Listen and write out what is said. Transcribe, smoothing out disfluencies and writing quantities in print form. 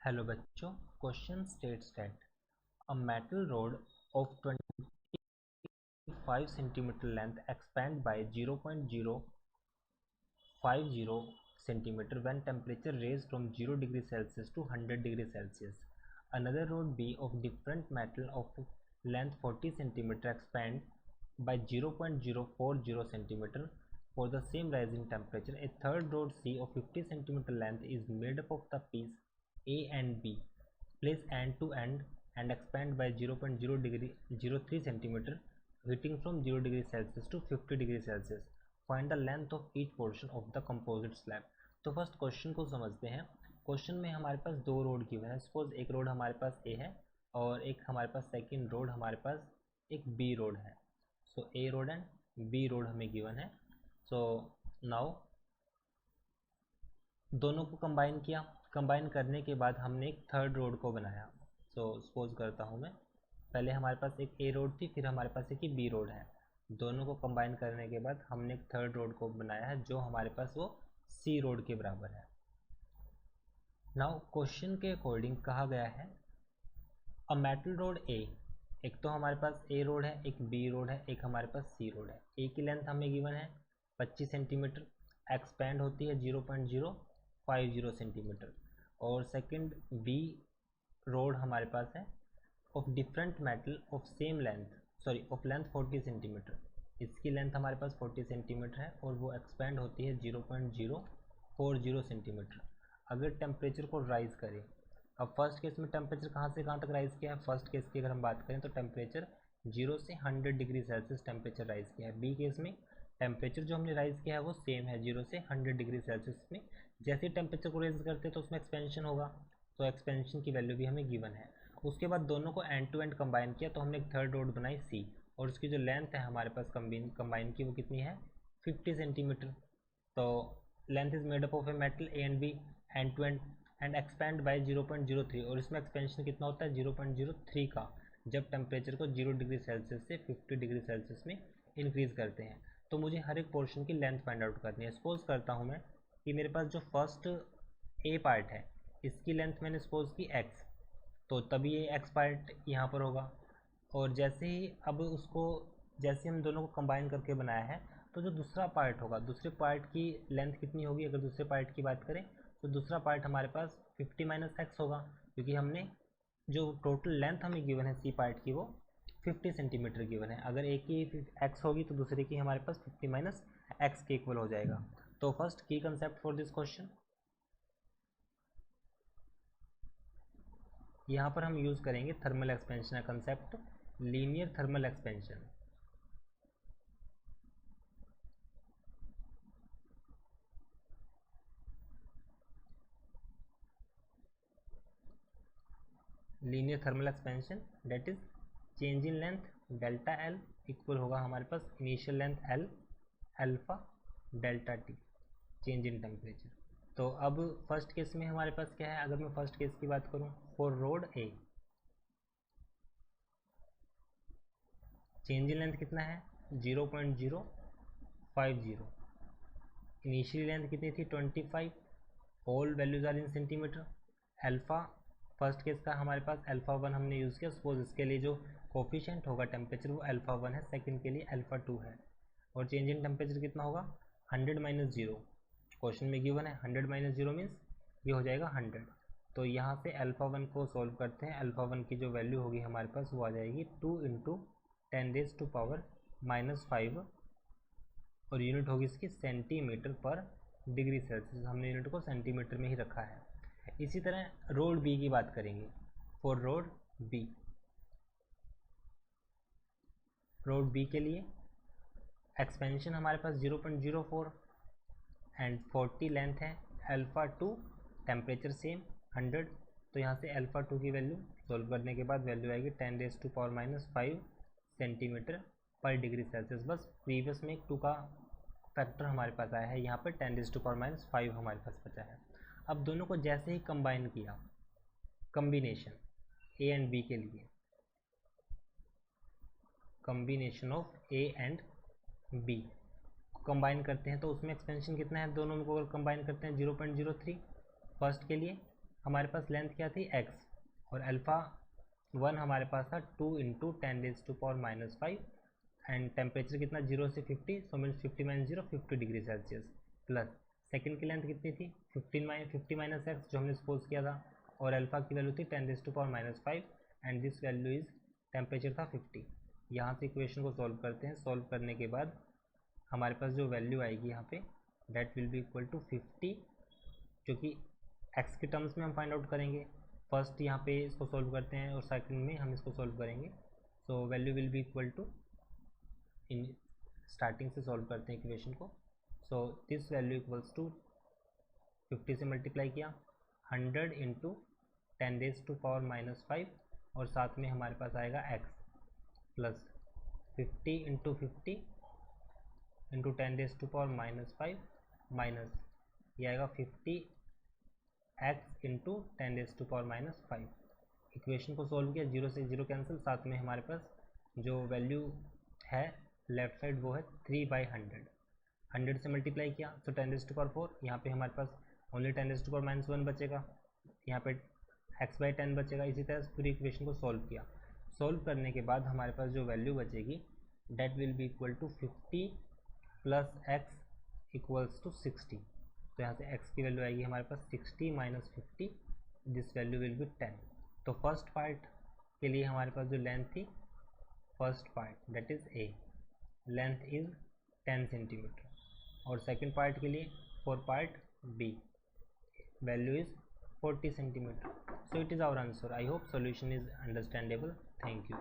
Hello बच्चों, question states that a metal rod of 25 centimeter length expand by 0.050 centimeter when temperature raised from 0 degree Celsius to 100 degree Celsius. Another rod B of different metal of length 40 centimeter expand by 0.040 centimeter for the same rise in temperature. A third rod C of 50 centimeter length is made up of the piece A and B. Place end to end and expand by 0.003 centimeter, heating from 0 degree Celsius to 50 degree Celsius. Find the length of each portion of the composite slab. तो first question को समझते हैं। Question में हमारे पास दो road given है। Suppose एक road हमारे पास ए है और एक हमारे पास सेकंड रोड हमारे पास एक बी रोड है। सो ए रोड एंड बी रोड हमें गिवन है। सो नाउ दोनों को कंबाइन किया। कंबाइन करने के बाद हमने एक थर्ड रोड को बनाया। सो सपोज करता हूँ मैं, पहले हमारे पास एक ए रोड थी, फिर हमारे पास एक बी रोड है। दोनों को कंबाइन करने के बाद हमने एक थर्ड रोड को बनाया है जो हमारे पास वो सी रोड के बराबर है। नाउ क्वेश्चन के अकॉर्डिंग कहा गया है अ मेटल रोड ए, एक तो हमारे पास ए रोड है, एक बी रोड है, एक हमारे पास सी रोड है। ए की लेंथ हमें गिवन है 25 सेंटीमीटर, एक्सपेंड होती है 0.050 सेंटीमीटर। और सेकंड बी रोड हमारे पास है of different metal of same length, sorry of length 40 centimetre. इसकी लेंथ हमारे पास 40 सेंटीमीटर है और वो एक्सपेंड होती है 0.040 सेंटीमीटर। अगर टेम्परेचर को राइज करें, अब फर्स्ट केस में टेम्परेचर कहाँ से कहाँ तक राइज किया है, फर्स्ट केस की अगर हम बात करें तो टेम्परेचर 0 से 100 डिग्री सेल्सियस टेम्परेचर राइज किया है। बी केस में टेम्परेचर जो हमने राइज किया है वो सेम है 0 से 100 डिग्री सेल्सियस में। जैसे ही टेम्परेचर को रेज करते हैं तो उसमें एक्सपेंशन होगा, तो एक्सपेंशन की वैल्यू भी हमें गिवन है। उसके बाद दोनों को एंड टू एंड कंबाइन किया तो हमने एक थर्ड रोड बनाई सी, और उसकी जो लेंथ है हमारे पास कंबाइन की वो कितनी है 50 सेंटीमीटर। तो length is made up of a metal A and B and two and expand by 0.03, और इसमें एक्सपेंशन कितना होता है 0.03 का, जब टेम्परेचर को 0 डिग्री सेल्सियस से 50 डिग्री सेल्सियस में इंक्रीज करते हैं। तो मुझे हर एक पोर्शन की लेंथ फाइंड आउट करनी है। सपोज करता हूँ मैं कि मेरे पास जो फर्स्ट ए पार्ट है इसकी लेंथ मैंने सपोज की x, तो तभी ये x पार्ट यहाँ पर होगा। और जैसे ही अब उसको जैसे हम दोनों को कंबाइन करके बनाया है तो जो दूसरा पार्ट होगा, दूसरे पार्ट की लेंथ कितनी होगी, अगर दूसरे पार्ट की बात करें तो दूसरा पार्ट हमारे पास 50 माइनस एक्स होगा, क्योंकि हमने जो टोटल लेंथ हमें गिवन है सी पार्ट की वो 50 सेंटीमीटर गिवन है। अगर एक की एक्स होगी तो दूसरे की हमारे पास 50 माइनस एक्स के इक्वल हो जाएगा। तो फर्स्ट की कंसेप्ट फॉर दिस क्वेश्चन, यहाँ पर हम यूज़ करेंगे थर्मल एक्सपेंशन का concept, linear thermal expansion. Linear thermal expansion that is change in length delta L equal होगा हमारे पास initial length L alpha delta T, change in temperature. तो अब फर्स्ट केस में हमारे पास क्या है, अगर मैं फर्स्ट केस की बात करूँ for rod A, change in length कितना है 0.050, इनिशियल लेंथ कितनी थी 25, all values are in centimetre. Alpha first case का हमारे पास अल्फा 1 हमने यूज़ किया, सपोज इसके लिए जो कोफिशिएंट होगा टेम्परेचर वो अल्फा 1 है, सेकंड के लिए अल्फा 2 है। और चेंज इन टेम्परेचर कितना होगा 100 माइनस 0, क्वेश्चन में गिवन है 100 माइनस 0 मीन्स ये हो जाएगा 100। तो यहाँ से अल्फा 1 को सॉल्व करते हैं, अल्फा 1 की जो वैल्यू होगी हमारे पास वो आ जाएगी 2 इंटू 10⁻⁻⁵, और यूनिट होगी इसकी सेंटीमीटर पर डिग्री सेल्सियस, हमने यूनिट को सेंटीमीटर में ही रखा है। इसी तरह रोड बी की बात करेंगे। For rod B, rod B के लिए एक्सपेंशन हमारे पास 0.04 एंड 40 लेंथ है, अल्फा 2 टेम्परेचर सेम 100। तो यहाँ से अल्फा 2 की वैल्यू सॉल्व करने के बाद वैल्यू आएगी 10⁻⁵ सेंटीमीटर पर डिग्री सेल्सियस। बस प्रीवियस में एक 2 का फैक्टर हमारे पास आया है, यहाँ पर 10⁻⁵ हमारे पास बचा है। अब दोनों को जैसे ही कंबाइन किया, कम्बिनेशन ए एंड बी के लिए, combination of A and B combine करते हैं तो उसमें एक्सपेंशन कितना है, दोनों को अगर कंबाइन करते हैं 0.03 फर्स्ट के लिए हमारे पास लेंथ क्या थी x, और अल्फ़ा 1 हमारे पास था 2 × 10⁻⁻5 एंड टेम्परेचर कितना 0 से 50, so means 50 - 0 50 degree Celsius, plus second की लेंथ कितनी थी 50 - x जो हमने सपोज किया था, और अल्फ़ा की वैल्यू थी 10⁻5 and this value is temperature था 50। यहाँ से इक्वेशन को सॉल्व करते हैं। सॉल्व करने के बाद हमारे पास जो वैल्यू आएगी यहाँ पे that will be equal to 50, जो कि x के टर्म्स में हम फाइंड आउट करेंगे। फर्स्ट यहाँ पे इसको सॉल्व करते हैं और सेकंड में हम इसको सॉल्व करेंगे। So value will be equal to, इन स्टार्टिंग से सॉल्व करते हैं इक्वेशन को। So this value equals to 50 से मल्टीप्लाई किया 100 × 10⁻⁻5 और साथ में हमारे पास आएगा x, प्लस 50 × 50 × 10⁻5 माइनस ये आएगा 50x × 10⁻5। इक्वेशन को सॉल्व किया, 0 से 0 कैंसिल, साथ में हमारे पास जो वैल्यू है लेफ्ट साइड वो है 3/100। 100 से मल्टीप्लाई किया तो 10⁻4, यहाँ पे हमारे पास ओनली 10⁻1 बचेगा, यहाँ पे x/10 बचेगा। इसी तरह से पूरी इक्वेशन को सॉल्व किया। सॉल्व करने के बाद हमारे पास जो वैल्यू बचेगी that will be equal to 50 + x = 60। तो यहाँ से x की वैल्यू आएगी हमारे पास 60 - 50, दिस वैल्यू विल बी 10। तो फर्स्ट पार्ट के लिए हमारे पास जो लेंथ थी, first part that is a, length is 10 centimetre, और सेकंड पार्ट के लिए for part b value is 40 centimetre. So it is our answer. I hope solution is understandable. Thank you.